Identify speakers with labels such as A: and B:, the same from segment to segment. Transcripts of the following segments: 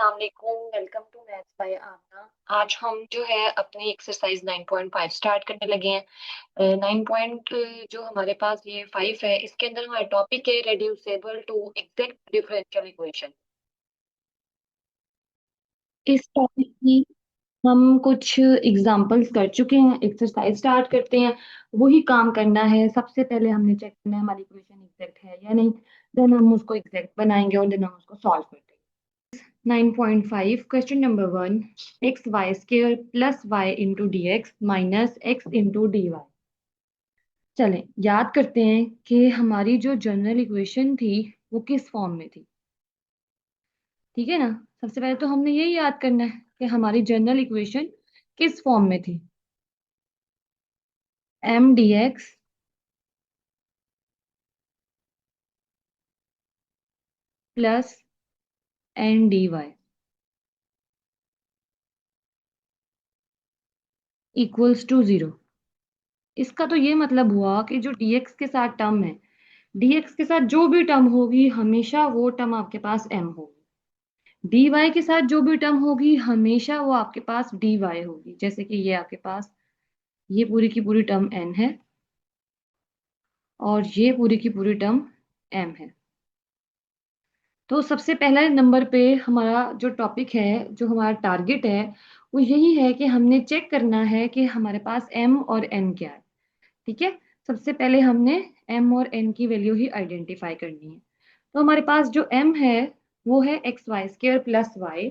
A: अस्सलामुअलैकुम। Welcome to maths by आमना। आज हम जो है अपनी एक्सरसाइज 9.5 स्टार्ट करने लगे हैं। 9 पॉइंट जो हमारे पास ये 5 है, इसके अंदर हमारा टॉपिक है reducible to exact differential equation. इस टॉपिक की हम कुछ एग्जांपल्स कर चुके हैं। एक्सरसाइज स्टार्ट करते हैं। वही काम करना है। सबसे पहले हमने चेक करना है हमारी इक्वेशन एग्जैक्ट है या नहीं। देन हम उसको एग्जैक्ट बनाएंगे और देन हम उसको सॉल्व करते हैं। 9.5 question number 1। X Y square plus Y into D x minus X into D Y. चलें याद करते हैं कि हमारी जो जनरल इक्वेशन थी वो किस फॉर्म में थी। ठीक है ना। सबसे पहले तो हमने यही याद करना है कि हमारी जनरल इक्वेशन किस फॉर्म में थी। M D x plus N D Y equals to zero. इसका तो ये मतलब हुआ कि जो dx के साथ टर्म है, dx के साथ जो भी टर्म होगी हमेशा वो टर्म आपके पास m होगी। dy के साथ जो भी टर्म होगी हमेशा वो आपके पास dy होगी। जैसे कि ये आपके पास ये पूरी की पूरी टर्म n है और ये पूरी की पूरी टर्म m है। तो सबसे पहला नंबर पे हमारा जो टॉपिक है, जो हमारा टारगेट है, वो यही है कि हमने चेक करना है कि हमारे पास m और n क्या है। ठीक है। सबसे पहले हमने m और n की वैल्यू ही आइडेंटिफाई करनी है। तो हमारे पास जो m है वो है X Y square plus Y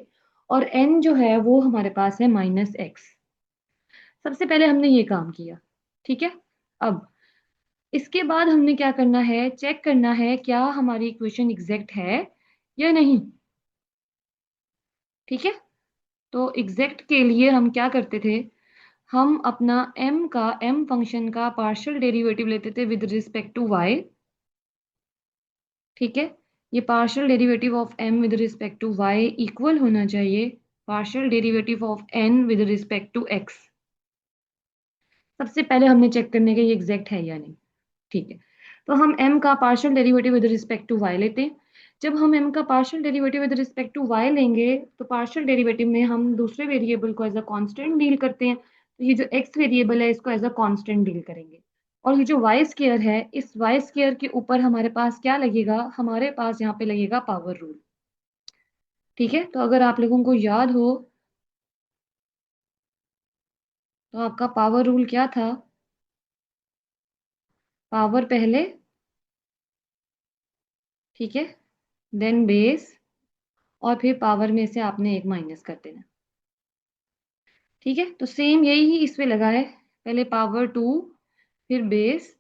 A: और n जो है वो हमारे पास है माइनस एक्स। सबसे पहले हमने ये काम किया। ठीक है। अब इसके बाद हमने क्या करना है, चेक करना है क्या हमारी इक्वेशन एग्जैक्ट है या नहीं। ठीक है। तो एग्जैक्ट के लिए हम क्या करते थे, हम अपना m फंक्शन का पार्शियल डेरिवेटिव लेते थे विद रिस्पेक्ट टू y। ठीक है। ये partial derivative of m with respect to y equal होना चाहिए partial derivative of n with respect to x। सबसे पहले हमने चेक करने के ये एग्जैक्ट है या नहीं। ठीक है। तो हम m का partial derivative with respect to y लेते हैं। जब हम m का partial derivative with respect to y लेंगे तो पार्शियल डेरिवेटिव में हम दूसरे वेरिएबल को एज अ कांस्टेंट डील करते हैं। तो ये जो x वेरिएबल है इसको एज अ कांस्टेंट डील करेंगे। और ये जो वाई स्क्वायर है, इस वाई स्क्वायर के ऊपर हमारे पास क्या लगेगा, हमारे पास यहाँ पे लगेगा पावर रूल। ठीक है। तो अगर आप लोगों को याद हो तो आपका पावर रूल क्या था, पावर पहले, ठीक है, देन बेस और फिर पावर में से आपने एक माइनस कर देना। ठीक है। तो सेम यही ही इस पे लगा है, पहले पावर टू फिर बेस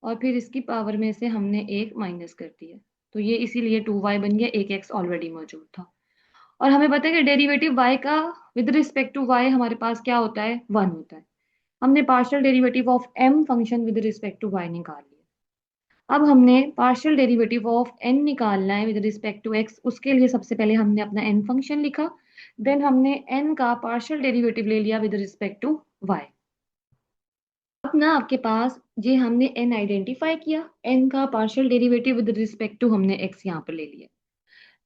A: और फिर इसकी पावर में से हमने एक माइनस कर दिया। तो ये इसीलिए 2y बन गया, एक x ऑलरेडी मौजूद था। और हमें पता है कि डेरिवेटिव y का विद रिस्पेक्ट टू y हमारे पास क्या होता है, 1 होता है। हमने partial derivative of m function with respect to y निकाल लिया। अब हमने पार्शियल डेरिवेटिव ऑफ n निकालना है विद रिस्पेक्ट टू x। उसके लिए सबसे पहले हमने अपना n फंक्शन लिखा, देन हमने n का पार्शियल डेरिवेटिव ले लिया विद रिस्पेक्ट टू y। अब ना आपके पास ये हमने n आइडेंटिफाई किया, n का partial derivative with respect to हमने x यहाँ पर ले लिया।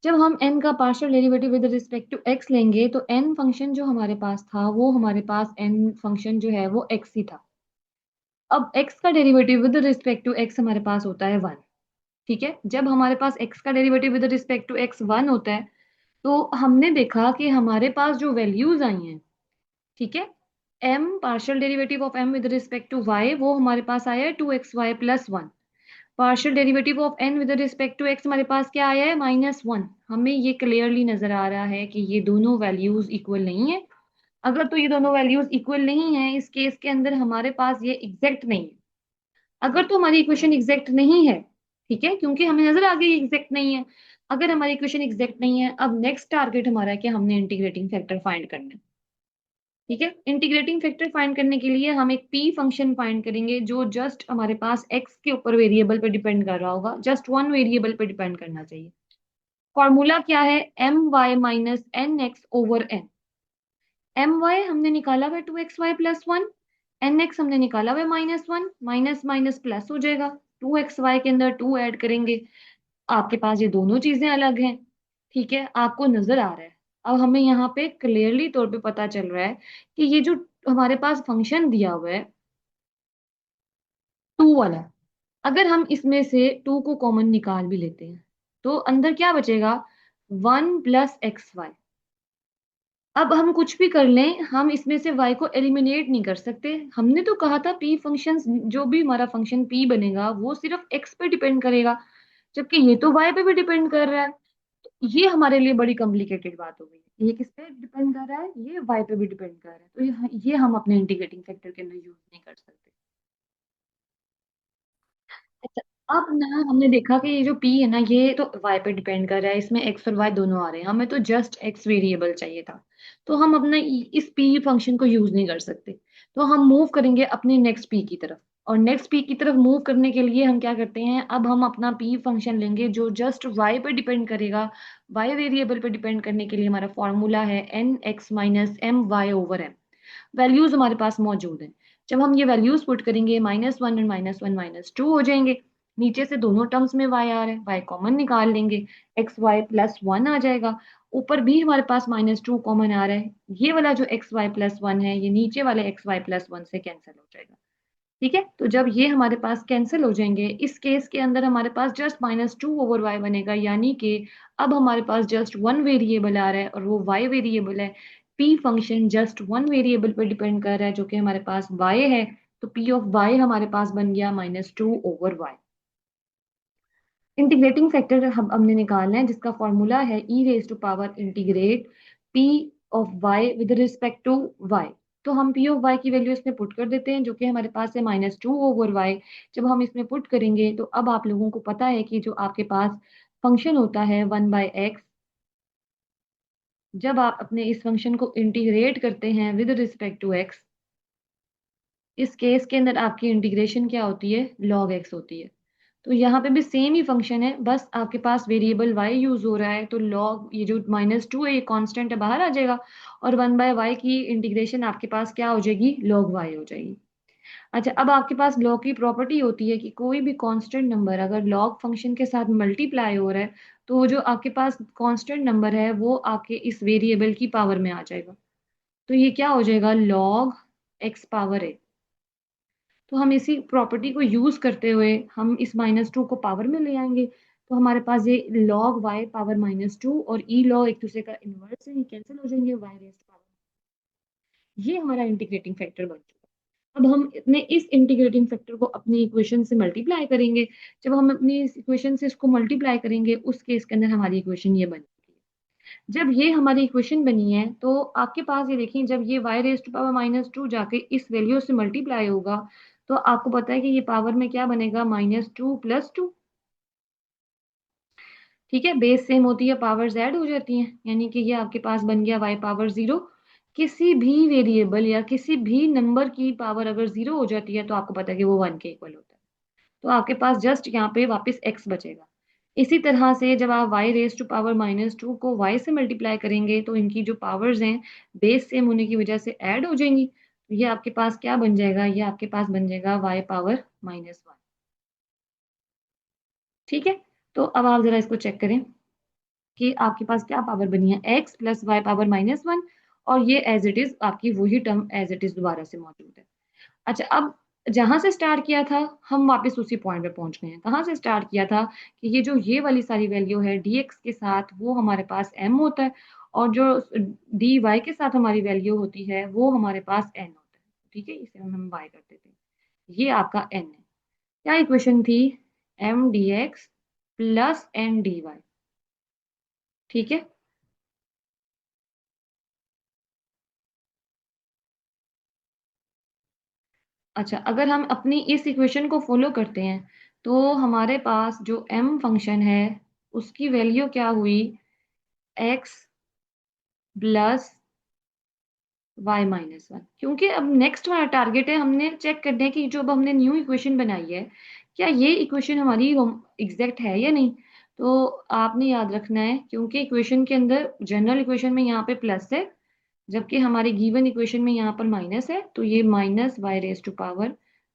A: जब हम n का partial derivative with respect to x लेंगे तो n फंक्शन जो हमारे पास था वो हमारे पास n फंक्शन जो है वो x ही था। अब x का derivative with respect to x हमारे पास होता है 1। ठीक है। जब हमारे पास x का derivative with respect to x 1 होता है तो हमने देखा कि हमारे पास जो वैल्यूज आई हैं, ठीक है, m partial derivative of m with respect to y वो हमारे पास आया है 2xy plus 1। Partial derivative of n with respect to x हमारे पास क्या आया है, -1। हमें ये क्लियरली नजर आ रहा है कि ये दोनों वैल्यूज इक्वल नहीं है। अगर तो ये दोनों वैल्यूज इक्वल नहीं है, इस केस के अंदर हमारे पास ये एग्जैक्ट नहीं है। अगर तो हमारी इक्वेशन एग्जैक्ट नहीं है, ठीक है, क्योंकि हमें नजर आ गई एग्जैक्ट नहीं है। अगर हमारी इक्वेशन एग्जैक्ट नहीं है, अब नेक्स्ट टारगेट हमारा है कि हमने इंटीग्रेटिंग फैक्टर फाइंड करना है। ठीक है। इंटीग्रेटिंग फैक्टर फाइंड करने के लिए हम एक p फंक्शन फाइंड करेंगे जो जस्ट हमारे पास x के ऊपर वेरिएबल पे डिपेंड कर रहा होगा, जस्ट वन वेरिएबल पे डिपेंड करना चाहिए। फॉर्मूला क्या है, M Y minus N x over N. M Y हमने निकाला हुआ 2xy+1, एन एक्स हमने निकाला हुआ -1, माइनस माइनस प्लस हो जाएगा, 2xy के अंदर 2 ऐड करेंगे, आपके पास ये दोनों चीजें अलग हैं। ठीक है, आपको नजर आ रहा है। अब हमें यहाँ पे क्लियरली तौर पे पता चल रहा है कि ये जो हमारे पास फंक्शन दिया हुआ है 2 वाला, अगर हम इसमें से 2 को कॉमन निकाल भी लेते हैं तो अंदर क्या बचेगा, 1 + xy। अब हम कुछ भी कर लें, हम इसमें से y को एलिमिनेट नहीं कर सकते। हमने तो कहा था p फंक्शन, जो भी हमारा फंक्शन p बनेगा वो सिर्फ x पे डिपेंड करेगा, जबकि ये तो y पे भी डिपेंड कर रहा है। तो ये हमारे लिए बड़ी कॉम्प्लिकेटेड बात हो गई। ये किस पे डिपेंड कर रहा है, ये y पे भी डिपेंड कर रहा है। तो ये हम अपने इंटीग्रेटिंग फैक्टर के अंदर यूज नहीं कर सकते। अच्छा, अब ना हमने देखा कि ये जो p है ना, ये तो y पे डिपेंड कर रहा है, इसमें x और y दोनों आ रहे हैं, हमें तो जस्ट x वेरिएबल चाहिए था। तो हम अपना इस p फंक्शन को यूज नहीं कर सकते। तो हम मूव करेंगे अपने नेक्स्ट p की तरफ, और नेक्स्ट p की तरफ मूव करने के लिए हम क्या करते हैं, अब हम अपना p फंक्शन लेंगे जो जस्ट y पे डिपेंड करेगा। y वेरिएबल पे डिपेंड करने के लिए हमारा फॉर्मूला है nx - my/m। वैल्यूज हमारे पास मौजूद हैं। जब हम ये वैल्यूज पुट करेंगे, -1 और -1 -2 हो जाएंगे। नीचे से दोनों टर्म्स में y आ रहा है, y कॉमन निकाल लेंगे, xy+1 आ जाएगा। ऊपर भी हमारे पास -2 कॉमन आ रहा है, ये वाला जो xy+1 है ये नीचे वाले xy+1 से कैंसिल हो जाएगा। ठीक है, तो जब ये हमारे पास कैंसिल हो जाएंगे, इस केस के अंदर हमारे पास जस्ट -2/y बनेगा, यानी कि अब हमारे पास जस्ट वन वेरिएबल आ रहा है और वो y वेरिएबल है। p function just one variable पर डिपेंड कर रहा है जो कि हमारे पास y है। तो p ऑफ y हमारे पास बन गया -2/y। इंटीग्रेटिंग फैक्टर हमने निकालना है जिसका फॉर्मूला है e⁻∫ p of y with respect to y। तो हम p ऑफ y की वैल्यू इसमें पुट कर देते हैं जो कि हमारे पास है -2/y। जब हम इसमें पुट करेंगे तो अब आप लोगों को पता है कि जो आपके पास फंक्शन होता है 1/x, जब आप अपने इस फंक्शन को इंटीग्रेट करते हैं विद रिस्पेक्ट टू x, इस केस के अंदर आपकी इंटीग्रेशन क्या होती है, log x होती है। तो यहाँ पे भी सेम ही फंक्शन है, बस आपके पास वेरिएबल y यूज हो रहा है, तो log ये जो -2 है ये कांस्टेंट है, बाहर आ जाएगा, और 1/y की इंटीग्रेशन आपके पास क्या हो जाएगी, log y हो जाएगी। अच्छा, अब आपके पास log की प्रॉपर्टी होती है कि कोई भी कांस्टेंट नंबर अगर log फंक्शन के साथ मल्टीप्लाई हो रहा है तो वो जो आपके पास कांस्टेंट नंबर है वो आपके इस वेरिएबल की पावर में आ जाएगा। तो ये क्या हो जाएगा, log x⁻a। तो हम इसी प्रॉपर्टी को यूज करते हुए हम इस -2 को पावर में ले आएंगे। तो हमारे पास ये log y पावर -2 और e log एक दूसरे का इनवर्स है, ये कैंसिल हो जाएंगे, y रेस्ट पावर। ये हमारा इंटीग्रेटिंग फैक्टर बन चुका है। अब हम अपने इस इंटीग्रेटिंग फैक्टर को अपनी इक्वेशन से मल्टीप्लाई करेंगे। जब हम अपनी इस इक्वेशन से इसको मल्टीप्लाई करेंगे उस केस के अंदर हमारी इक्वेशन ये बनेगी। जब ये हमारी इक्वेशन बनी है तो आपके पास ये देखिए, जब ये y⁻² जाके इस वैल्यू से मल्टीप्लाई होगा तो आपको पता है कि ये पावर में क्या बनेगा, -2 + 2। ठीक है, बेस सेम होती है, पावर्स ऐड हो जाती हैं, यानी कि ये आपके पास बन गया y⁻0। किसी भी वेरिएबल या किसी भी नंबर की पावर अगर 0 हो जाती है तो आपको पता है कि वो 1 के इक्वल होता है। तो आपके पास जस्ट यहाँ पे वापस x बचेगा। इसी तरह से जब आप y⁻² को y से मल्टीप्लाई करेंगे तो इनकी जो पावर्स हैं बेस सेम होने की वजह से ऐड हो जाएंगी। तो ये आपके पास क्या बन जाएगा, ये आपके पास बन जाएगा y⁻1। ठीक है, तो अब आप जरा इसको चेक करें कि आपके पास क्या पावर बनी है, x + y⁻1, और ये एज इट इज आपकी वही टर्म एज इट इज दोबारा से मौजूद है। अच्छा, अब जहां से स्टार्ट किया था हम वापस उसी पॉइंट पे पहुंच गए हैं। कहाँ से स्टार्ट किया था कि ये जो ये वाली सारी वैल्यू है dx के साथ वो हमारे पास m होता है, और जो dy के साथ हमारी वैल्यू होती है वो हमारे पास n होता है। ठीक है, इसे हम y कर देते हैं, ये आपका n है। क्या इक्वेशन थी, m dx + n dy। ठीक है, अच्छा, अगर हम अपनी इस इक्वेशन को फॉलो करते हैं तो हमारे पास जो m फंक्शन है उसकी वैल्यू क्या हुई, x प्लस y-1। क्योंकि अब नेक्स्ट हमारा टारगेट है, हमने चेक करना है कि जो अब हमने न्यू इक्वेशन बनाई है क्या ये इक्वेशन हमारी एग्जैक्ट है या नहीं। तो आपने याद रखना है, क्योंकि इक्वेशन के अंदर जनरल इक्वेशन में यहाँ पे प्लस है जबकि हमारी गिवन इक्वेशन में यहाँ पर माइनस है, तो ये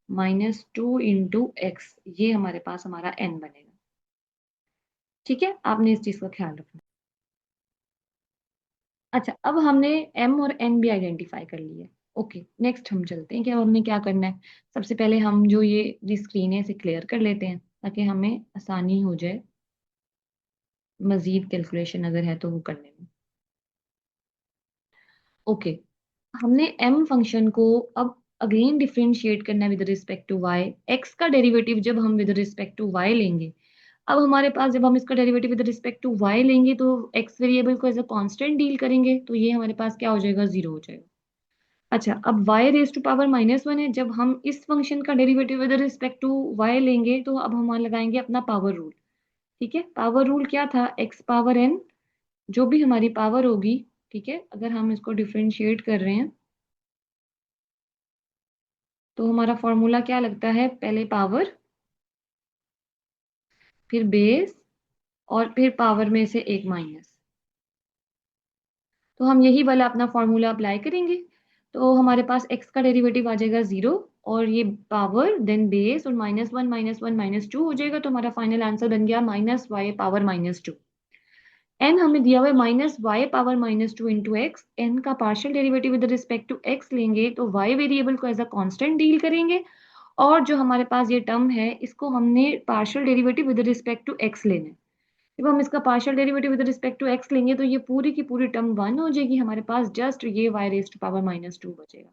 A: -y⁻2 इंटू एक्स, ये हमारे पास हमारा n बनेगा। ठीक है, आपने इस चीज का ख्याल रखना। अच्छा, अब हमने एम और एन भी आइडेंटिफाई कर लिया। ओके, नेक्स्ट हम चलते हैं कि अब हमने क्या करना है। सबसे पहले हम जो ये स्क्रीन है इसे क्लियर कर लेते हैं ताकि हमें आसानी हो जाए मजीद कैलकुलेशन अगर है तो वो करने में। ओके, हमने m फंक्शन को अब अगेन डिफरेंशिएट करना है with respect to y। x का डेरिवेटिव जब हम विद रिस्पेक्ट टू y लेंगे, अब हमारे पास जब हम इसका derivative with respect to y लेंगे तो x वेरिएबल को एज अ कांस्टेंट डील करेंगे, तो ये हमारे पास क्या हो जाएगा, जीरो हो जाएगा। अच्छा, अब y रेज टू पावर -1 है, जब हम इस फंक्शन का derivative with respect to y लेंगे तो अब हम लगाएंगे अपना पावर रूल। ठीक है, पावर रूल क्या था, x पावर n, जो भी हमारी पावर होगी, ठीक है, अगर हम इसको डिफरेंशिएट कर रहे हैं तो हमारा फॉर्मूला क्या लगता है, पहले पावर, फिर बेस, और फिर पावर में से एक माइनस। तो हम यही वाला अपना फॉर्मूला अप्लाई करेंगे, तो हमारे पास x का डेरिवेटिव आ जाएगा जीरो, और ये पावर देन बेस और -1 -1 -2 हो जाएगा, तो हमारा फाइनल आंसर बन गया -y पावर -2। n हमें दिया हुआ है -y power -2 into x. n का partial derivative with respect to x लेंगे तो y वेरिएबल को एज अ कांस्टेंट डील करेंगे, और जो हमारे पास ये टर्म है इसको हमने partial derivative with respect to x लेना है। जब हम इसका partial derivative with respect to x लेंगे तो ये पूरी की पूरी टर्म वन हो जाएगी, हमारे पास जस्ट ये y रेज टू पावर -2 बचेगा।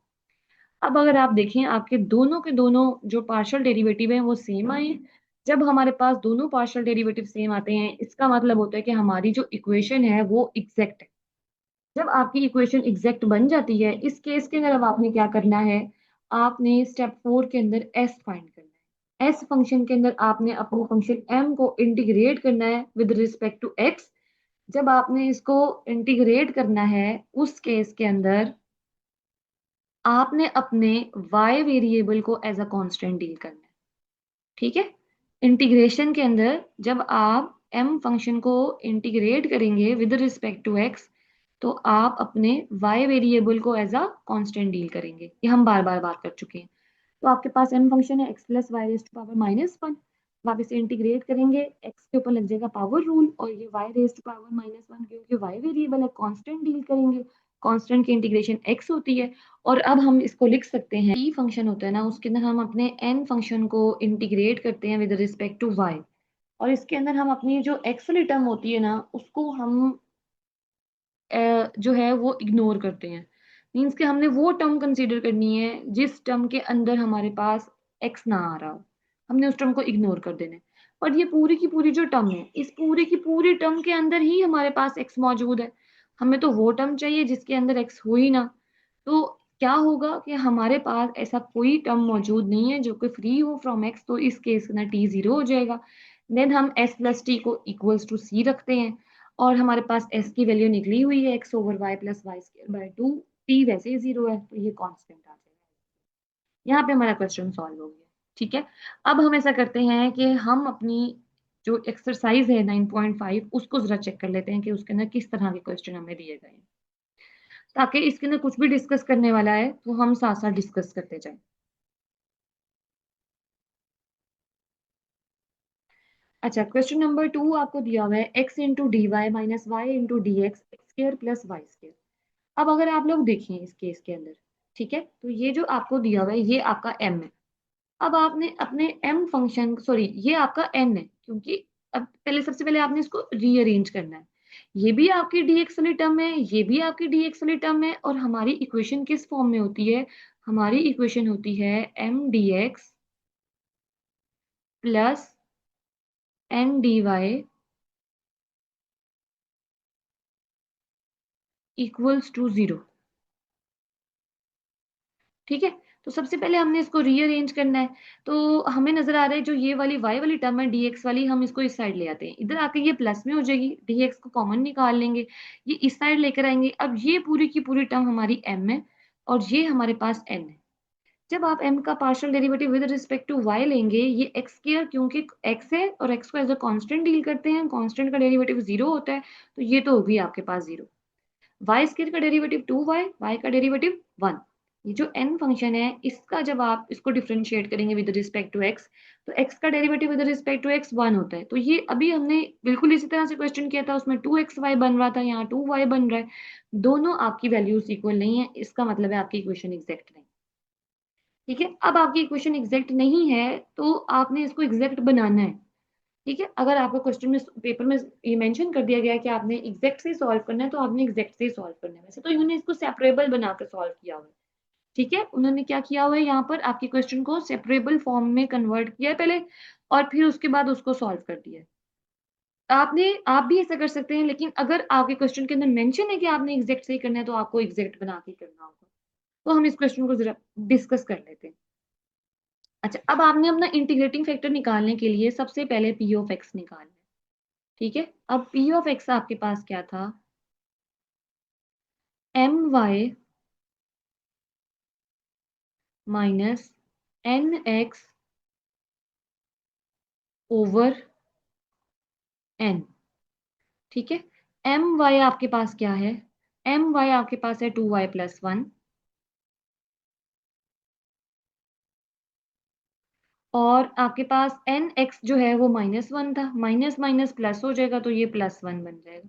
A: अब अगर आप देखें आपके दोनों के दोनों जो पार्शियल डेरिवेटिव हैं वो सेम आए हैं। जब हमारे पास दोनों पार्शियल डेरिवेटिव सेम आते हैं इसका मतलब होता है कि हमारी जो इक्वेशन है वो एग्जैक्ट है। जब आपकी इक्वेशन एग्जैक्ट बन जाती है, इस केस के अंदर अब आपने क्या करना है, आपने स्टेप 4 के अंदर एस फाइंड करना है। एस फंक्शन के अंदर आपने अपने फंक्शन एम को इंटीग्रेट करना है विद रिस्पेक्ट टू एक्स। जब आपने इसको इंटीग्रेट करना है उस केस के अंदर आपने अपने y वेरिएबल को एज अ कांस्टेंट डील करना है। ठीक है, इंटीग्रेशन के अंदर जब आप m फंक्शन को इंटीग्रेट करेंगे विद रिस्पेक्ट टू x तो आप अपने y वेरिएबल को एज अ कांस्टेंट डील करेंगे, ये हम बार बार बात कर चुके हैं। तो आपके पास m फंक्शन है x plus Y raise to power -1, आप इसे इंटीग्रेट करेंगे, x के ऊपर लग जाएगा पावर रूल, और ये y रेज टू पावर -1 क्योंकि y वेरिएबल है कांस्टेंट डील करेंगे, कांस्टेंट की इंटीग्रेशन x होती है। और अब हम इसको लिख सकते हैं t फंक्शन होता है ना, उसके अंदर हम अपने n फंक्शन को इंटीग्रेट करते हैं विद रिस्पेक्ट टू y, और इसके अंदर हम अपनी जो x वाली टर्म होती है ना उसको हम जो है वो इग्नोर करते हैं। मीन्स कि हमने वो टर्म कंसीडर करनी है जिस टर्म के अंदर हमारे पास एक्स ना आ रहा हो, हमने उस टर्म को इग्नोर कर देना है। पर ये पूरी की पूरी जो टर्म है, इस पूरी की पूरी टर्म के अंदर ही हमारे पास एक्स मौजूद है, हमें तो वो टर्म चाहिए जिसके अंदर एक्स हो ही ना। तो क्या होगा कि हमारे पास ऐसा कोई टर्म मौजूद नहीं है जो कि फ्री हो फ्रॉम एक्स, तो इस केस में टी जीरो हो जाएगा। देन हम एस प्लस टी को इक्वल्स टू सी रखते हैं, और हमारे पास s की वैल्यू निकली हुई है x over y plus Y square by 2, t वैसे ही जीरो है तो ये कांस्टेंट आ जाएगा। यहाँ पे हमारा क्वेश्चन सॉल्व हो गया। ठीक है, अब हम ऐसा करते हैं कि हम अपनी जो एक्सरसाइज है 9.5 उसको जरा चेक कर लेते हैं कि उसके अंदर किस तरह के क्वेश्चन हमें दिए गए हैं, ताकि इसके अंदर कुछ भी डिस्कस करने वाला है तो हम साथ साथ डिस्कस करते जाएं। अच्छा, क्वेश्चन नंबर 2 आपको दिया हुआ है x into D y minus y into D x square plus y square. अब अगर आप लोग देखें इस केस के अंदर, ठीक है, तो ये जो आपको दिया हुआ है ये आपका m है। अब आपने अपने m फंक्शन, सॉरी ये आपका n है, क्योंकि अब पहले सबसे पहले आपने इसको रीअरेंज करना है। ये भी आपकी dx वाली टर्म है, ये भी आपकी dx वाली टर्म है, और हमारी इक्वेशन किस फॉर्म में होती है, हमारी इक्वेशन होती है m dx plus n dy equals to zero. ठीक है, तो सबसे पहले हमने इसको रीअरेंज करना है। तो हमें नजर आ रहा है जो ये वाली y वाली टर्म है dx वाली, हम इसको इस साइड ले आते हैं, इधर आके ये प्लस में हो जाएगी, dx को कॉमन निकाल लेंगे, ये इस साइड लेकर आएंगे। अब ये पूरी की पूरी टर्म हमारी m है और ये हमारे पास n है। जब आप m का partial derivative with respect to y लेंगे, ये x स्क्वायर क्योंकि x है और x को एज अ कांस्टेंट डील करते हैं, कांस्टेंट का डेरिवेटिव जीरो होता है, तो ये तो होगी आपके पास जीरो। वाई स्क्वायर का डेरिवेटिव 2y, y का डेरिवेटिव 1, ये जो n फंक्शन है इसका जब आप इसको डिफरेंशिएट करेंगे विद रिस्पेक्ट टू x, तो x का derivative with respect to x 1 होता है। तो ये अभी हमने बिल्कुल इसी तरह से क्वेश्चन किया था, उसमें 2xy बन रहा था, यहाँ 2y बन रहा है। दोनों आपकी वैल्यूज इक्वल नहीं है, इसका मतलब है आपकी इक्वेशन एग्जैक्ट नहीं। ठीक है, अब आपकी इक्वेशन एग्जैक्ट नहीं है तो आपने इसको एग्जैक्ट बनाना है। ठीक है, अगर आपको क्वेश्चन में पेपर में ये मेंशन कर दिया गया है कि आपने एग्जैक्ट से सॉल्व करना है, तो आपने एग्जैक्ट से सॉल्व करना है। वैसे तो इन्होंने इसको सेपरेबल बनाकर सॉल्व किया हुआ है। ठीक है, उन्होंने क्या किया हुआ है, यहाँ पर आपके क्वेश्चन को सेपरेबल फॉर्म में कन्वर्ट किया है पहले, और फिर उसके बाद उसको सॉल्व कर दिया है। आप भी ऐसा कर सकते हैं, लेकिन अगर आपके क्वेश्चन के अंदर मेंशन है कि आपने एग्जैक्ट से ही करना है, तो आपको एग्जैक्ट बना के करना होगा। तो हम इस क्वेश्चन को जरा डिस्कस कर लेते हैं। अच्छा, अब आपने अपना इंटीग्रेटिंग फैक्टर निकालने के लिए सबसे पहले पी ऑफ एक्स निकालना है। ठीक है, अब पी ऑफ एक्स आपके पास क्या था, m Y minus N x over n. ठीक है, एम वाई आपके पास क्या है, एम वाई आपके पास है 2y+1, और आपके पास एन एक्स जो है वो -1 था, माइनस माइनस प्लस हो जाएगा तो ये +1 बन जाएगा,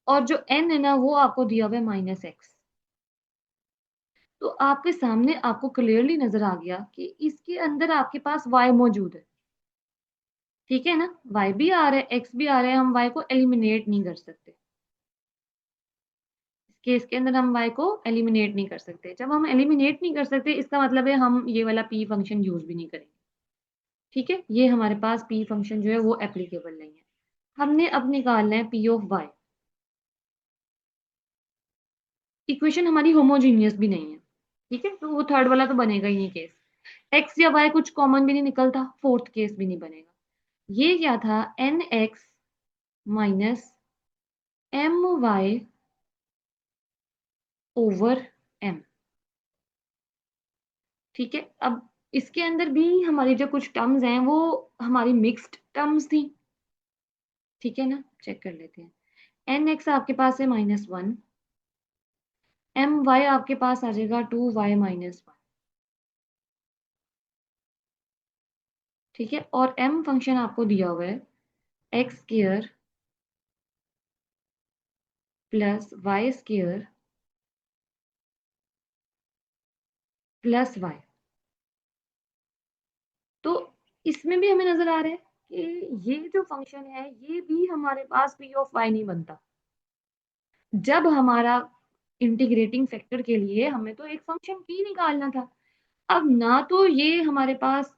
A: और जो एन है ना वो आपको दिया हुआ है -x। तो आपके सामने आपको क्लियरली नजर आ गया कि इसके अंदर आपके पास y मौजूद है। ठीक है ना, y भी आ रहा है, x भी आ रहा है, हम y को एलिमिनेट नहीं कर सकते। इस केस के अंदर हम y को एलिमिनेट नहीं कर सकते। जब हम एलिमिनेट नहीं कर सकते, इसका मतलब है हम ये वाला p फंक्शन यूज भी नहीं करेंगे। ठीक है, ये हमारे पास p फंक्शन जो है वो एप्लीकेबल नहीं है। हमने अब निकालना है p ऑफ y। इक्वेशन हमारी होमोजीनियस भी नहीं है। ठीक है, तो वो थर्ड वाला तो बनेगा ही नहीं केस। x या y कुछ कॉमन भी नहीं निकलता, फोर्थ केस भी नहीं बनेगा। ये क्या था, n x minus m y over m. ठीक है, अब इसके अंदर भी हमारी जो कुछ टर्म्स हैं वो हमारी मिक्स्ड टर्म्स थी। ठीक है ना, चेक कर लेते हैं। एन एक्स आपके पास है -1, एम वाई आपके पास आ जाएगा 2y-1। ठीक है, और एम फंक्शन आपको दिया हुआ है x square plus Y square plus y. तो इसमें भी हमें नजर आ रहा है कि ये जो फंक्शन है ये भी हमारे पास पी ऑफ वाई नहीं बनता। जब हमारा इंटीग्रेटिंग फैक्टर के लिए हमें तो एक फंक्शन पी निकालना था, अब ना तो ये हमारे पास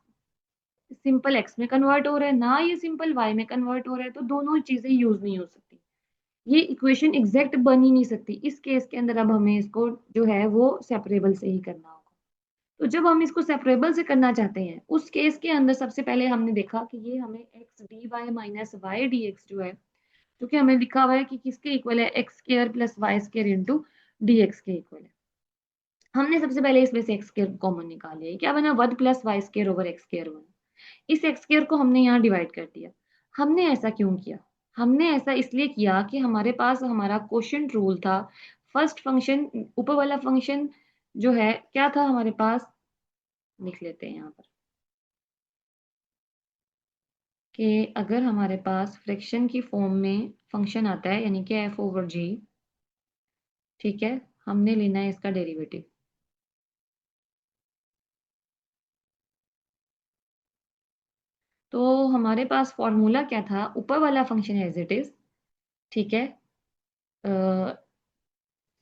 A: सिंपल एक्स में कन्वर्ट हो रहा है, ना ये सिंपल वाई में कन्वर्ट हो रहा है, तो दोनों चीजें यूज नहीं हो सकती। ये इक्वेशन एग्जैक्ट बन ही नहीं सकती। इस केस के अंदर अब हमें इसको जो है वो सेपरेबल से ही करना होगा। तो जब हम इसको सेपरेबल से करना चाहते हैं, उस केस के अंदर सबसे पहले हमने देखा कि ये हमें x d y minus y d x जो है, जो कि हमें लिखा हुआ है कि किसके इक्वल है, x square plus Y square into D x के इक्वल है। हमने सबसे पहले इसमें से एक्स स्क्वायर कॉमन निकाल लिया। क्या बना, 1 plus Y square over x square बना। इस एक्स स्क्वायर को हमने यहाँ डिवाइड कर दिया। हमने ऐसा क्यों किया, हमने ऐसा इसलिए किया कि हमारे पास हमारा क्वोशिएंट रूल था। फर्स्ट फंक्शन, ऊपर वाला फंक्शन जो है क्या था हमारे पास, लिख लेते हैं यहाँ पर, कि अगर हमारे पास फ्रैक्शन की फॉर्म में फंक्शन आता है, यानी कि एफ ओवर जी, ठीक है, हमने लेना है इसका डेरिवेटिव। तो हमारे पास फॉर्मूला क्या था, ऊपर वाला फंक्शन एज इट इज, ठीक है,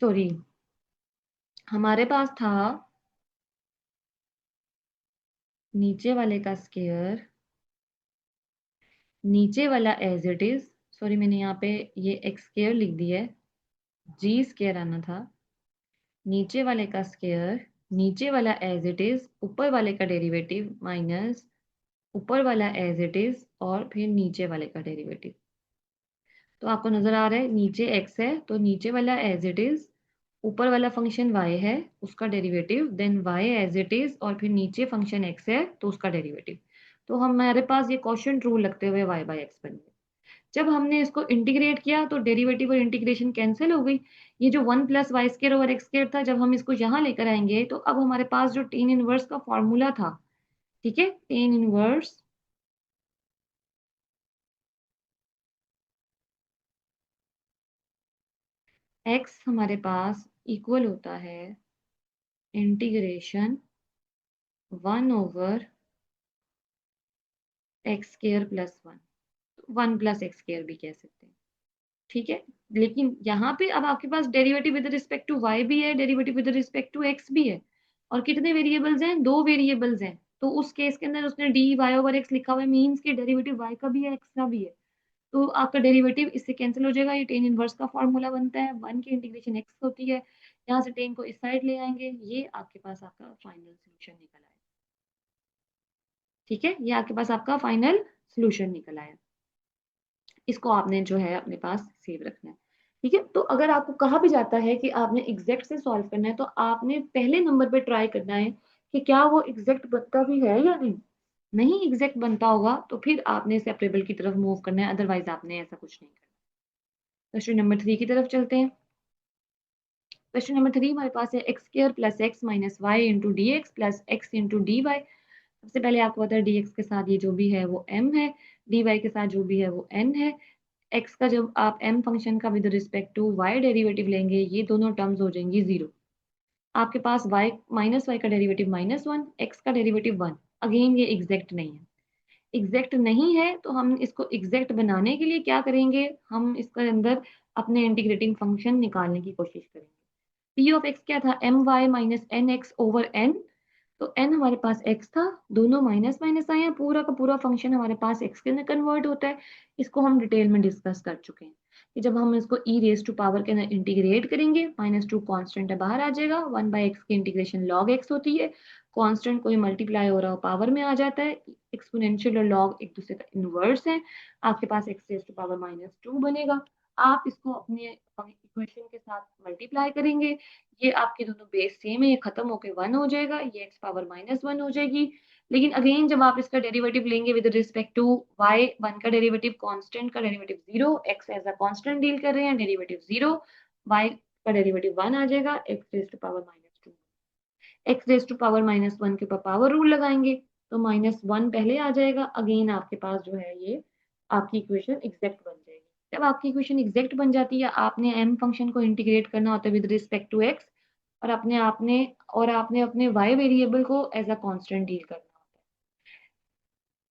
A: सॉरी, हमारे पास था नीचे वाले का स्क्वायर, नीचे वाला एज इट इज, सॉरी मैंने यहाँ पे ये एक्स स्क्वायर लिख दिया है, जी स्क्वायर आना था, नीचे वाले का स्क्वायर, नीचे वाला एज इट इज, ऊपर वाले का डेरिवेटिव माइनस ऊपर वाला एज इट इज, और फिर नीचे वाले का डेरिवेटिव। तो आपको नजर आ रहा है नीचे x है तो नीचे वाला एज इट इज, ऊपर वाला फंक्शन y है उसका derivative, then y as it is, और फिर नीचे फंक्शन x है तो उसका डेरिवेटिव। तो हमारे पास ये क्वोशिएंट रूल लगते हुए y बाय एक्स बन गया। जब हमने इसको इंटीग्रेट किया तो डेरिवेटिव और इंटीग्रेशन कैंसिल हो गई। ये जो 1 plus y square over x square था, जब हम इसको यहाँ लेकर आएंगे तो अब हमारे पास जो टेन इनवर्स का फॉर्मूला था, ठीक है, टेन इनवर्स एक्स हमारे पास इक्वल होता है integration 1 over x square plus 1, 1 plus x square भी कह सकते हैं, ठीक है। लेकिन यहाँ पे अब आपके पास derivative with respect to y भी है, derivative with respect to x भी है, और कितने वेरिएबल्स हैं, दो वेरिएबल्स हैं। तो उस केस के अंदर उसने डी वाई ओवर एक्स लिखा हुआ है, मीन्स कि डेरिवेटिव वाई का भी है, एक्स का भी है। तो आपका डेरिवेटिव इससे कैंसिल हो जाएगा, ये टेन इनवर्स का फॉर्मूला बनता है, 1 की इंटीग्रेशन एक्स होती है, यहाँ से टेन को इस साइड ले आएंगे, ये आपके पास आपका फाइनल सोल्यूशन निकल आया, ठीक है, ये आपके पास आपका फाइनल सोल्यूशन निकल आया। इसको आपने जो है अपने पास सेव रखना है, ठीक है। तो अगर आपको कहा भी जाता है कि आपने एग्जैक्ट से सॉल्व करना है, तो आपने पहले नंबर पे ट्राई करना है कि क्या वो एग्जैक्ट बनता भी है या नहीं। नहीं एग्जैक्ट बनता होगा तो फिर आपने सेपरेबल की तरफ मूव करना है, अदरवाइज आपने ऐसा कुछ नहीं करना। क्वेश्चन नंबर 3 की तरफ चलते हैं। क्वेश्चन नंबर 3 हमारे पास है x square plus x minus y into D x plus x into D y. सबसे पहले आपको पता है डी एक्स के साथ ये जो भी है वो m है, डी वाई के साथ जो भी है वो n है। एक्स का जब आप m फंक्शन का with respect to y derivative लेंगे, ये दोनों टर्म्स हो जाएंगी जीरो। आपके पास y माइनस वाई का डेरिवेटिव -1, x का डेरिवेटिव 1। अगेन ये एग्जैक्ट नहीं है, एग्जैक्ट नहीं है तो हम इसको एग्जैक्ट बनाने के लिए क्या करेंगे, हम इसके अंदर अपने इंटीग्रेटिंग फंक्शन निकालने की कोशिश करेंगे। पी ऑफ एक्स क्या था, m Y minus N x over n. तो एन हमारे पास एक्स था, दोनों माइनस माइनस आए हैं, पूरा का पूरा फंक्शन हमारे पास एक्स के अंदर कन्वर्ट होता है। इसको हम डिटेल में डिस्कस कर चुके हैं कि जब हम इसको ई रेस टू पावर के अंदर इंटीग्रेट करेंगे, -2 कांस्टेंट है बाहर आ जाएगा, 1 बाई एक्स की इंटीग्रेशन लॉग एक्स होती है, कांस्टेंट कोई मल्टीप्लाई हो रहा हो पावर में आ जाता है, एक्सपोनेंशियल और लॉग एक दूसरे का इनवर्स है, आपके पास एक्स रेस टू पावर -2 बनेगा। आप इसको अपने इक्वेशन के साथ मल्टीप्लाई करेंगे, ये आपके दोनों बेस सेम है, ये खत्म होके 1 हो जाएगा, ये एक्स पावर -1 हो जाएगी। लेकिन अगेन जब आप इसका डेरिवेटिव लेंगे विद रिस्पेक्ट टू वाई, 1 का डेरिवेटिव कांस्टेंट का derivative 0, x as a constant deal कर रहे हैं, डेरिवेटिव 0, वाई का डेरिवेटिव 1 आ जाएगा, x raise to power -2, x raise to power -1 के ऊपर पावर रूल लगाएंगे तो -1 पहले आ जाएगा। अगेन आपके पास जो है ये आपकी इक्वेशन एग्जैक्ट बन जाएगी। जब आपकी इक्वेशन एग्जैक्ट बन जाती है, आपने m फंक्शन को इंटीग्रेट करना होता है विद रिस्पेक्ट टू x, और आपने अपने y वेरिएबल को एज अ कांस्टेंट डील करना होता है।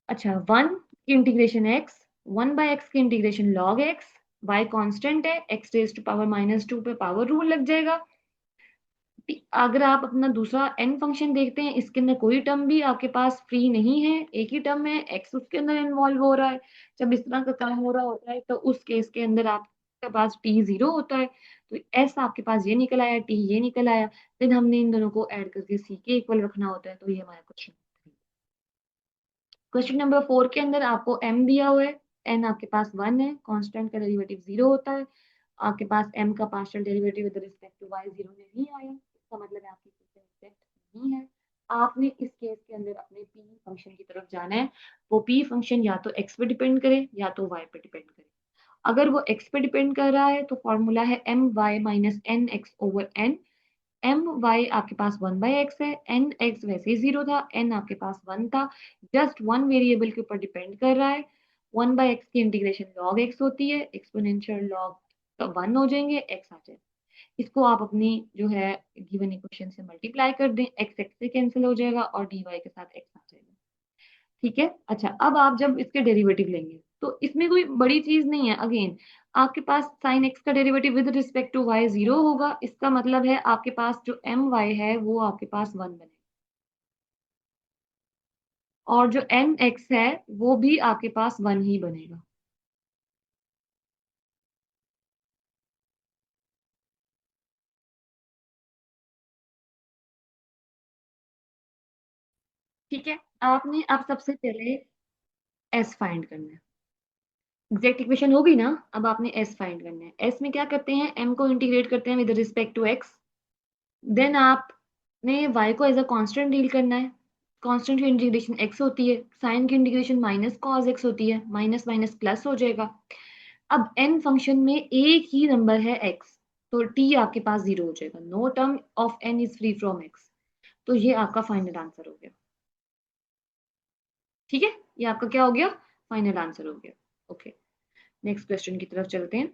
A: अच्छा, 1 की इंटीग्रेशन x, 1 बाय x की integration log x, y constant है, x रेज टू पावर -2 पे पावर रूल लग जाएगा। अगर आप अपना दूसरा n फंक्शन देखते हैं, इसके अंदर कोई टर्म भी आपके पास फ्री नहीं है, एक ही टर्म है, x उसके अंदर इन्वॉल्व हो रहा है। जब इस तरह का काम हो रहा होता है तो उस केस के अंदर आपके पास t 0 होता है, तो s आपके पास ये निकल आया, t ये निकल आया, फिर हमने इन दोनों को ऐड करके c के इक्वल रखना होता है। तो ये हमारा क्वेश्चन। क्वेश्चन नंबर 4 के अंदर आपको m दिया हुआ है, n आपके पास 1 है, कांस्टेंट का डेरिवेटिव 0 होता है, आपके पास m का partial derivative with respect to y 0 नहीं आया, इसका मतलब है आपकी इक्वेशन एग्जैक्ट नहीं है। आपने इस केस के अंदर अपने p फंक्शन की तरफ जाना है, वो p फंक्शन या तो x पे डिपेंड करे या तो y पे डिपेंड करे। अगर वो x पे डिपेंड कर रहा है तो फॉर्मूला है m y minus N x over n। M y आपके पास 1 बाई एक्स है, एन एक्स वैसे ही 0 था, एन आपके पास 1 था, जस्ट 1 वेरिएबल के ऊपर डिपेंड कर रहा है। 1 बाई एक्स की इंटीग्रेशन लॉग एक्स होती है, एक्सपोनेंशियल लॉग 1 हो जाएंगे, एक्स आ जाए। इसको आप अपनी जो है गिवन इक्वेशन से मल्टीप्लाई कर दें, एक्स एक्स से कैंसिल हो जाएगा और डी वाई के साथ एक्स आ जाएगा, ठीक है। अच्छा, अब आप जब इसके डेरिवेटिव लेंगे तो इसमें कोई बड़ी चीज नहीं है। अगेन आपके पास साइन एक्स का derivative with respect to y 0 होगा, इसका मतलब है आपके पास जो एम वाई है वो आपके पास 1 बनेगा, और जो एन एक्स है वो भी आपके पास 1 ही बनेगा। ठीक है, आपने अब सबसे पहले एस फाइंड करना है। एग्जैक्ट इक्वेशन होगी ना, अब आपने एस फाइंड करना है। एस में क्या करते हैं, एम को इंटीग्रेट करते हैं विद रिस्पेक्ट टू एक्स, देन आपने y को एज अ कांस्टेंट डील करना है। कांस्टेंट की इंटीग्रेशन x होती है, साइन की इंटीग्रेशन माइनस कॉस x होती है, माइनस माइनस प्लस हो जाएगा। अब n फंक्शन में एक ही नंबर है x, तो t आपके पास 0 हो जाएगा। No term of n is free from x। तो ये आपका फाइनल आंसर हो गया। ठीक है, ये आपका क्या हो गया, फाइनल आंसर हो गया। ओके, नेक्स्ट क्वेश्चन की तरफ चलते हैं।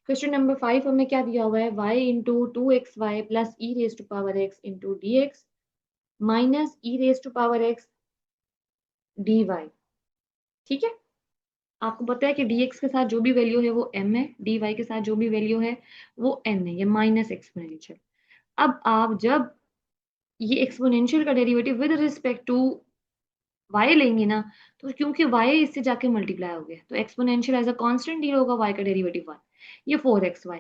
A: क्वेश्चन नंबर 5 हमें क्या दिया हुआ है, y into 2xy plus e raise to power x into D x minus e raise to power x d y. ठीक है, आपको पता है कि dx के साथ जो भी वैल्यू है वो m है, dy के साथ जो भी वैल्यू है वो n है, ये माइनस एक्सपोनेंशियल। अब आप जब ये एक्सपोनेंशियल का derivative with respect to y लेंगे ना, तो क्योंकि y इससे जाके मल्टीप्लाई हो गया, तो exponential as a constant deal होगा, y का डेरिवेटिव 1, ये 4xy।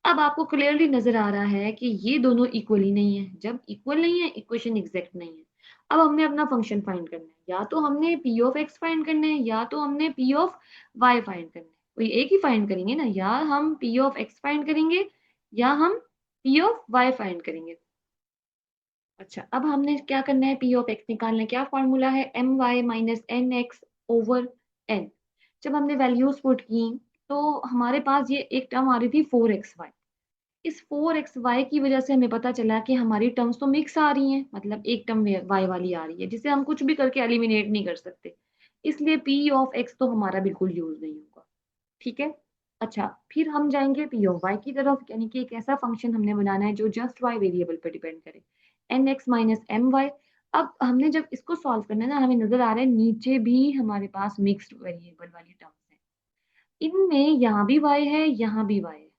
A: अब आपको क्लियरली नजर आ रहा है कि ये दोनों इक्वल ही नहीं है। जब इक्वल नहीं है, इक्वेशन एग्जैक्ट नहीं है। अब हमने अपना फंक्शन फाइंड करना है, या तो हमने पी ऑफ एक्स फाइंड करना है या तो हमने पी ऑफ वाई फाइंड करना है। कोई एक ही फाइंड करेंगे ना, या हम पी ऑफ एक्स फाइंड करेंगे या हम पी ऑफ वाई फाइंड करेंगे। अच्छा, अब हमने क्या करना है, पी ऑफ एक्स निकालना है। क्या फॉर्मूला है, M Y minus N x over n. जब हमने वैल्यूज पुट की तो हमारे पास ये एक टर्म आ रही थी 4xy। इस 4xy की वजह से हमें पता चला कि हमारी टर्म्स तो मिक्स आ रही हैं, मतलब एक टर्म वाई वाली आ रही है जिसे हम कुछ भी करके एलिमिनेट नहीं कर सकते। इसलिए पी ऑफ एक्स तो हमारा बिल्कुल यूज नहीं होगा। ठीक है, अच्छा फिर हम जाएंगे पी ऑफ वाई की तरफ, यानी कि एक ऐसा फंक्शन हमने बनाना है जो जस्ट वाई वेरिएबल पर डिपेंड करे, n x minus m y. अब हमने जब इसको सॉल्व करना है ना, हमें नजर आ रहा है नीचे भी हमारे पास मिक्स्ड वेरिएबल वाली टर्म्स है। इनमें यहाँ भी वाई है, यहाँ भी वाई है।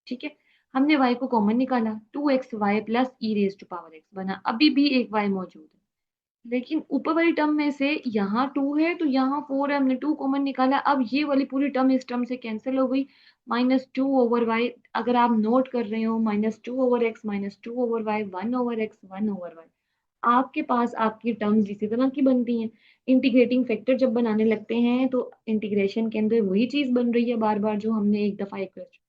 A: ठीक है, हमने y को कॉमन निकाला, 2xy plus e raise to power x बना, अभी भी एक y मौजूद है। लेकिन ऊपर वाली टर्म में से यहाँ 2 है तो यहाँ 4 है, हमने 2 कॉमन निकाला। अब ये वाली पूरी टर्म इस टर्म से कैंसिल हो गई, -2/y। अगर आप नोट कर रहे हो, -2/x -2/y 1/x 1/y। आपके पास आपकी टर्म्स इसी तरह की बनती हैं। इंटीग्रेटिंग फैक्टर जब बनाने लगते हैं तो इंटीग्रेशन के अंदर वही चीज बन रही है बार बार, जो हमने एक दफा इक्वेशन।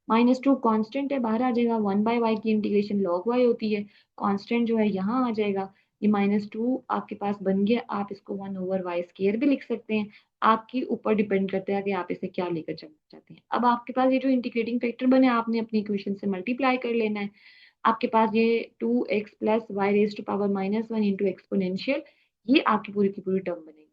A: -2 कांस्टेंट है, बाहर आ जाएगा। 1/y की इंटीग्रेशन log y होती है, कांस्टेंट जो है यहाँ आ जाएगा। ये -2 आपके पास बन गया, आप इसको 1/y² भी लिख सकते हैं। आपके ऊपर डिपेंड करता है कि आप इसे क्या लेकर चलना चाहते हैं। अब आपके पास ये जो इंटीग्रेटिंग फैक्टर बने, आपने अपनी इक्वेशन से मल्टीप्लाई कर लेना है। आपके पास ये 2x plus Y raise to power -1 into exponential, ये आपकी पूरी की पूरी टर्म बनेगी।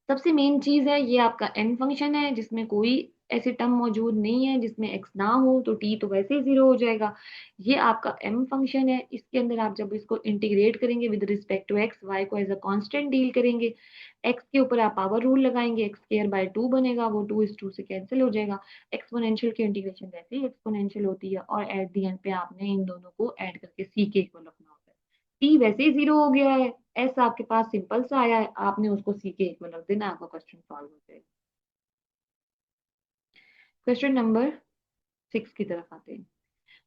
A: सबसे मेन चीज है, ये आपका n फंक्शन है जिसमें कोई ऐसी टर्म मौजूद नहीं है जिसमें x ना हो, तो t तो वैसे ही 0 हो जाएगा। ये आपका m फंक्शन है, इसके अंदर आप जब इसको इंटीग्रेट करेंगे with respect to x, y को एज अ कांस्टेंट डील करेंगे। x के ऊपर आप पावर रूल लगाएंगे, x² 2 बनेगा, वो 2 इस 2 से कैंसिल हो जाएगा। एक्सपोनेंशियल की इंटीग्रेशन वैसे ही एक्सपोनेंशियल होती है, और एट द एंड पे आपने इन दोनों को ऐड करके c के इक्वल रखना होता है। टी वैसे ही 0 हो गया है, एस आपके पास सिंपल सा आया है, आपने उसको सी के इक्वल रख देना, आपका क्वेश्चन सॉल्व हो जाएगा। क्वेश्चन नंबर 6 की तरफ आते हैं।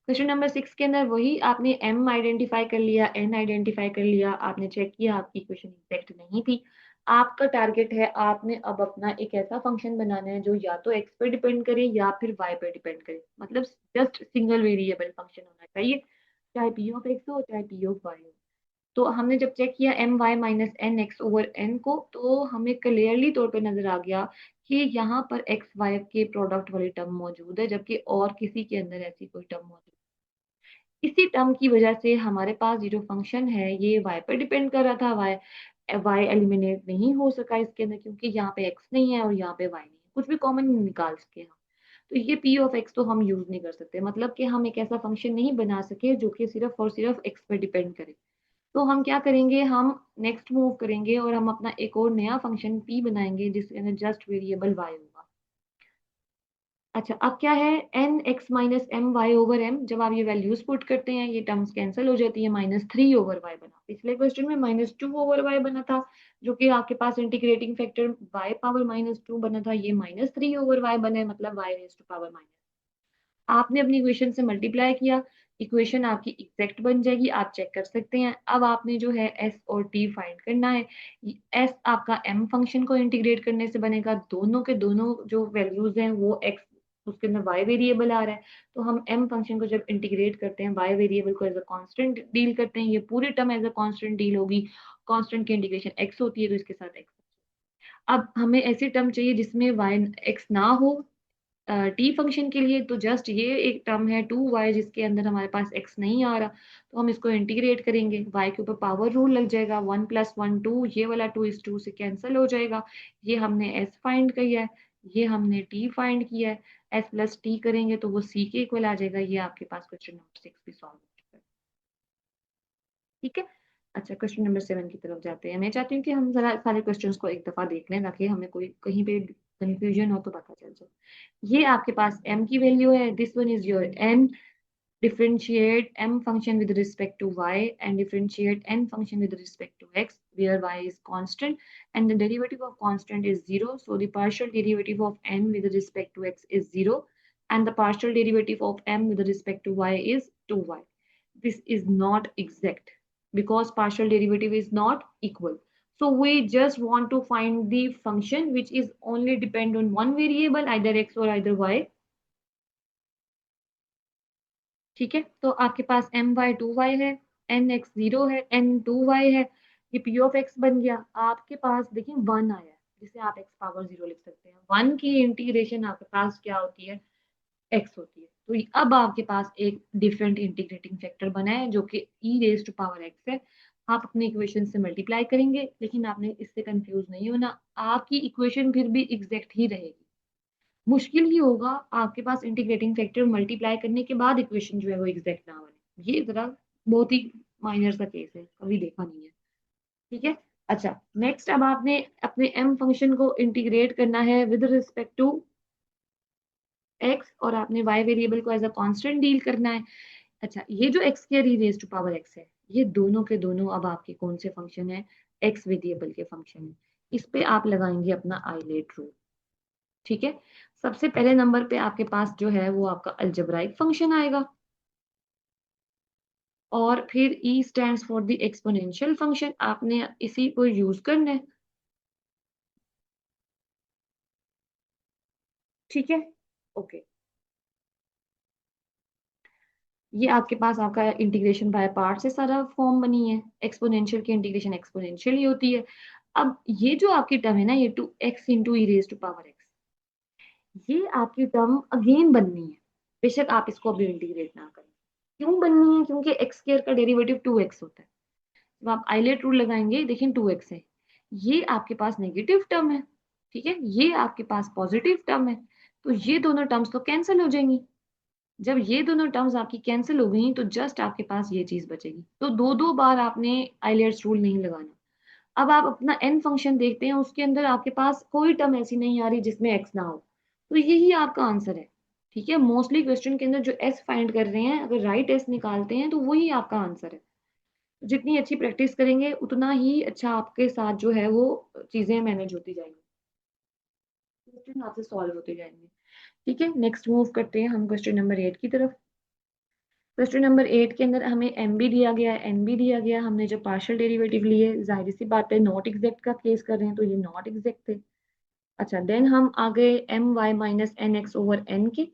A: क्वेश्चन नंबर 6 के अंदर वही, आपने एम आइडेंटिफाई कर लिया, एन आइडेंटिफाई कर लिया, आपने चेक किया आपकी इक्वेशन एग्जैक्ट नहीं थी। आपका टारगेट है, आपने अब अपना एक ऐसा फंक्शन बनाना है जो या तो एक्स पे डिपेंड करे या फिर वाई पे डिपेंड करे, मतलब जस्ट सिंगल वेरिएबल फंक्शन होना चाहिए, चाहे पी ऑफ एक्स हो चाहे पी ऑफ वाई हो। तो हमने जब चेक किया m Y minus N x over n को, तो हमें क्लियरली तौर पे नजर आ गया कि यहाँ पर एक्स वाई के प्रोडक्ट वाली टर्म मौजूद है, जबकि और किसी के अंदर ऐसी कोई टर्म मौजूद। इसी टर्म की वजह से हमारे पास ये जो फंक्शन है ये वाई पर डिपेंड कर रहा था, वाई वाई एलिमिनेट नहीं हो सका इसके अंदर, क्योंकि यहाँ पे एक्स नहीं है और यहाँ पे वाई नहीं है, कुछ भी कॉमन नहीं निकाल सके हम। तो ये पी ऑफ एक्स तो हम यूज नहीं कर सकते, मतलब कि हम एक ऐसा फंक्शन नहीं बना सके जो कि सिर्फ और सिर्फ एक्स पर डिपेंड करे। तो हम क्या करेंगे, हम नेक्स्ट मूव करेंगे और हम अपना एक और नया फंक्शन p बनाएंगे जिसके अंदर जस्ट वेरिएबल y होगा। अच्छा, अब क्या है, n x minus m y over m, जब आप ये वैल्यूज पुट करते हैं ये टर्म्स कैंसिल हो जाती है, -3/y बना। पिछले क्वेश्चन में -2/y बना था, जो कि आपके पास इंटीग्रेटिंग फैक्टर y पावर -2 बना था, ये -3/y बना है, मतलब y raise to power minus. आपने अपनी इक्वेशन से मल्टीप्लाई किया, इक्वेशन आपकी एग्जैक्ट बन जाएगी, आप चेक कर सकते हैं। अब आपने जो है एस और टी फाइंड करना है। एस आपका एम फंक्शन को इंटीग्रेट करने से बनेगा, दोनों के दोनों जो वैल्यूज हैं वो एक्स, उसके अंदर वाई वेरिएबल आ रहा है, तो हम एम फंक्शन को जब इंटीग्रेट करते हैं, वाई वेरिएबल को एज अ कांस्टेंट डील करते हैं, ये पूरी term as a constant deal होगी। कांस्टेंट की इंटीग्रेशन एक्स होती है, तो इसके साथ एक्स। अब हमें ऐसी टर्म चाहिए जिसमें वाई एक्स ना हो टी फंक्शन के लिए, तो जस्ट ये एक टर्म है 2y जिसके अंदर हमारे पास x नहीं आ रहा, तो हम इसको इंटीग्रेट करेंगे, y के ऊपर पावर रूल लग जाएगा, 1 + 1 2, ये वाला 2 इस 2 से कैंसिल हो जाएगा, ये हमने s फाइंड किया है, ये हमने t फाइंड किया है, s प्लस t करेंगे तो वो c के इक्वल आ जाएगा। ये आपके पास क्वेश्चन नंबर 6 भी सॉल्व हो चुका है। ठीक है। अच्छा, क्वेश्चन नंबर 7 की तरफ जाते हैं। मैं चाहती हूँ कि हम जरा सारे क्वेश्चंस को एक दफा देख लें ताकि हमें कोई कहीं पे कंफ्यूजन हो तो पता चल जाए। ये आपके पास m की वैल्यू है, this one is your n, differentiate m function with respect to y and differentiate n function with respect to x where y is constant and the derivative of constant is 0, so the partial derivative of n with respect to x is 0 and the partial derivative of m with respect to y is 2y. This is not exact because partial derivative is not equal. So we just want to find the function which is only depend on one variable, either x or either y. ठीक है, तो आपके पास my 2y है, nx 0 है, n2y है, ये p of x बन गया। आपके पास देखिए 1 आया है जिसे आप x पावर 0 लिख सकते हैं। 1 की इंटीग्रेशन आपके पास क्या होती है, x होती है। तो अब आपके पास एक डिफरेंट इंटीग्रेटिंग फैक्टर बना है जो कि e raise to power x है। आप अपने इक्वेशन से मल्टीप्लाई करेंगे, लेकिन आपने इससे कंफ्यूज नहीं होना, आपकी इक्वेशन फिर भी एग्जैक्ट ही रहेगी। मुश्किल ही होगा आपके पास इंटीग्रेटिंग फैक्टर मल्टीप्लाई करने के बाद इक्वेशन जो है वो एग्जैक्ट ना बने। ये जरा बहुत ही माइनर सा केस है, कभी देखा नहीं है। ठीक है। अच्छा, नेक्स्ट अब आपने अपने m फंक्शन को इंटीग्रेट करना है विद रिस्पेक्ट टू x और आपने y वेरिएबल को एज अ कांस्टेंट डील करना है। अच्छा, ये जो x के रेज टू पावर x है, ये दोनों के दोनों अब आपके कौन से फंक्शन है, x वेरिएबल के फंक्शन है। इस पे आप लगाएंगे अपना आइलेट रूल। ठीक है। सबसे पहले नंबर पे आपके पास जो है वो आपका अलजेब्राइक फंक्शन आएगा और फिर E stands for the exponential function, आपने इसी को यूज करना है। ठीक है। ओके, ये आपके पास आपका इंटीग्रेशन बाय पार्ट से सारा फॉर्म बनी है। एक्सपोनेंशियल की इंटीग्रेशन एक्सपोनेंशियल ही होती है। अब ये जो आपकी टर्म है ना, ये 2x into e raise to power x, ये आपकी टर्म अगेन बननी है, बेशक आप इसको अभी इंटीग्रेट ना करें। क्यों बननी है, क्योंकि एक्स स्क्वायर का डेरिवेटिव 2x होता है। जब आप आइलेट रूल लगाएंगे, देखिए 2x है, ये आपके पास नेगेटिव टर्म है, ठीक है, ये आपके पास पॉजिटिव टर्म है, तो ये दोनों टर्म्स तो कैंसिल हो जाएंगी। जब ये दोनों टर्म्स आपकी कैंसिल हो गई तो जस्ट आपके पास ये चीज बचेगी, तो दो दो बार आपने आइलेट्स रूल नहीं लगाना। अब आप अपना एन फंक्शन देखते हैं, उसके अंदर आपके पास कोई टर्म ऐसी नहीं आ रही जिसमें एक्स ना हो, तो यही आपका आंसर है। ठीक है, मोस्टली क्वेश्चन के अंदर जो एस फाइंड कर रहे हैं, अगर राइट एस निकालते हैं तो वही आपका आंसर है। जितनी अच्छी प्रैक्टिस करेंगे उतना ही अच्छा आपके साथ जो है वो चीजें मैनेज होती जाएंगी, क्वेश्चन आपसे सॉल्व होते जाएंगे। ठीक है, नेक्स्ट मूव करते हैं हम क्वेश्चन नंबर 8 की तरफ। क्वेश्चन नंबर 8 के अंदर हमें एम भी दिया गया है, एन भी दिया गया। हमने जो पार्शियल डेरिवेटिव लिए, जाहिर सी बात है नॉट एग्जैक्ट का केस कर रहे हैं, तो ये नॉट एग्जैक्ट थे। अच्छा, देन हम आ गए m Y minus N x over n के।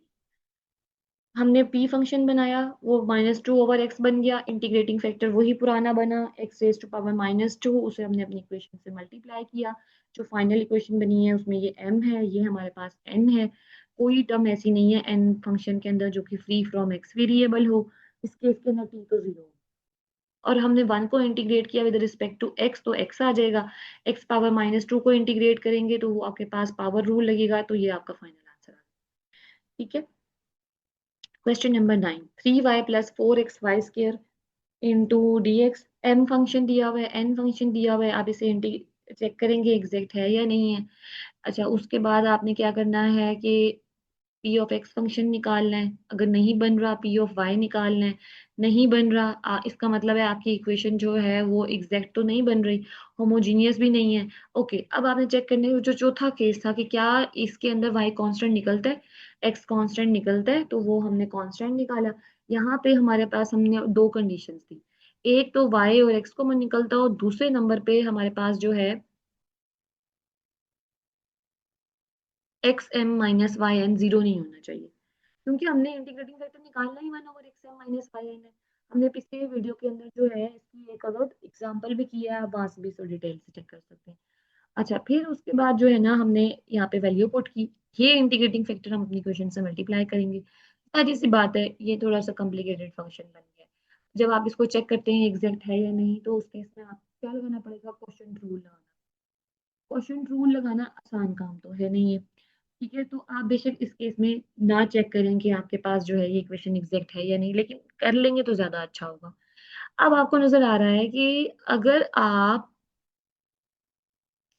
A: हमने p फंक्शन बनाया, वो -2/x बन गया, इंटीग्रेटिंग फैक्टर वही पुराना बना, x रेज टू पावर -2, उसे हमने अपनी इक्वेशन से मल्टीप्लाई किया। जो फाइनल इक्वेशन बनी है उसमें ये m है, ये हमारे पास n है। कोई टर्म ऐसी नहीं है n फंक्शन के अंदर जो कि फ्री फ्रॉम x वेरिएबल हो। इस केस के अंदर t तो 0 हो, और हमने 1 को इंटीग्रेट किया विद रिस्पेक्ट टू x, तो x आ जाएगा। x पावर -2 को इंटीग्रेट करेंगे तो वो आपके पास पावर रूल लगेगा, तो ये आपका फाइनल आंसर आ। ठीक है। Question number 9, 3y plus 4xy square into D x. M function दिया हुआ है, एन फंक्शन दिया हुआ है, आप इसे चेक करेंगे एग्जैक्ट है या नहीं है। अच्छा, उसके बाद आपने क्या करना है कि पी ऑफ एक्स फंक्शन निकालना है, अगर नहीं बन रहा पी ऑफ वाई निकालना है। नहीं बन रहा इसका मतलब है आपकी इक्वेशन जो है वो एग्जैक्ट तो नहीं बन रही, होमोजीनियस भी नहीं है। ओके, अब आपने चेक करने जो चौथा केस था कि क्या इसके अंदर वाई कांस्टेंट निकलता है, एक्स कांस्टेंट निकलता है, तो वो हमने कांस्टेंट निकाला। यहाँ पे हमारे पास हमने दो कंडीशंस थी, एक तो वाई और एक्स कॉमन निकलता हो, दूसरे नंबर पे हमारे पास जो है x m minus y n zero नहीं होना चाहिए, क्योंकि हमने इंटीग्रेटिंग फैक्टर निकालना ही 1/x m - y n है। हमने पिछले वीडियो के अंदर जो है इसकी एक अगर एग्जांपल भी किया है, आप वहां से भी इसको डिटेल से चेक कर सकते हैं। अच्छा, फिर उसके बाद जो है ना, हमने यहाँ पे वैल्यू पुट की। ये इंटीग्रेटिंग फैक्टर हम अपनी क्वेश्चन से मल्टीप्लाई करेंगे। सारी सी बात है, ये थोड़ा सा कॉम्प्लिकेटेड फंक्शन बन गया है। जब आप इसको चेक करते हैं एग्जैक्ट है या नहीं, तो उस केस में आप क्या लगाना पड़ेगा, क्वोशिएंट रूल लगाना। क्वोशिएंट रूल लगाना आसान काम तो है नहीं है। ठीक है, तो आप बेशक इस केस में ना चेक करें कि आपके पास जो है ये इक्वेशन एग्जैक्ट है या नहीं, लेकिन कर लेंगे तो ज्यादा अच्छा होगा। अब आपको नजर आ रहा है कि अगर आप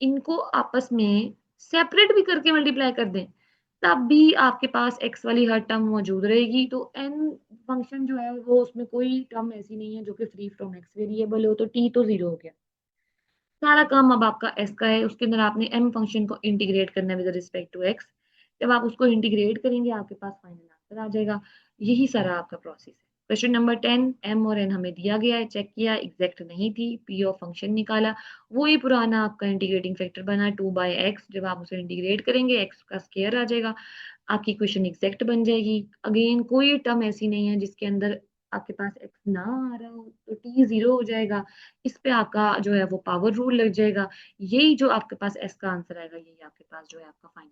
A: इनको आपस में सेपरेट भी करके मल्टीप्लाई कर दें, तब भी आपके पास एक्स वाली हर टर्म मौजूद रहेगी। तो एन फंक्शन जो है वो, उसमें कोई टर्म ऐसी नहीं है जो कि फ्री फ्रॉम एक्स वेरिएबल हो, तो टी तो जीरो हो गया। सारा काम अब आपका एस का है, उसके अंदर आपने एम फंक्शन को इंटीग्रेट करना है विद रिस्पेक्ट टू एक्स। जब आप उसको इंटीग्रेट करेंगे, आपके पास फाइनल आंसर आ जाएगा। यही सारा आपका प्रोसेस है। क्वेश्चन नंबर 10, एम और एन हमें दिया गया है, चेक किया, एग्जैक्ट नहीं थी, पी ऑफ फंक्शन निकाला। वही पुराना आपका इंटीग्रेटिंग फैक्टर बना 2/x। जब आप उसे इंटीग्रेट करेंगे, एक्स का स्क्वायर आ जाएगा, आपकी क्वेश्चन एग्जैक्ट बन जाएगी। अगेन कोई टर्म ऐसी नहीं है जिसके अंदर आपके पास एक्स ना आ रहा हो, तो टी जीरो हो जाएगा। इस पे आपका जो है वो पावर रूल लग जाएगा। यही जो आपके पास एस का आंसर आएगा, यही आपके पास जो है आपका फाइनल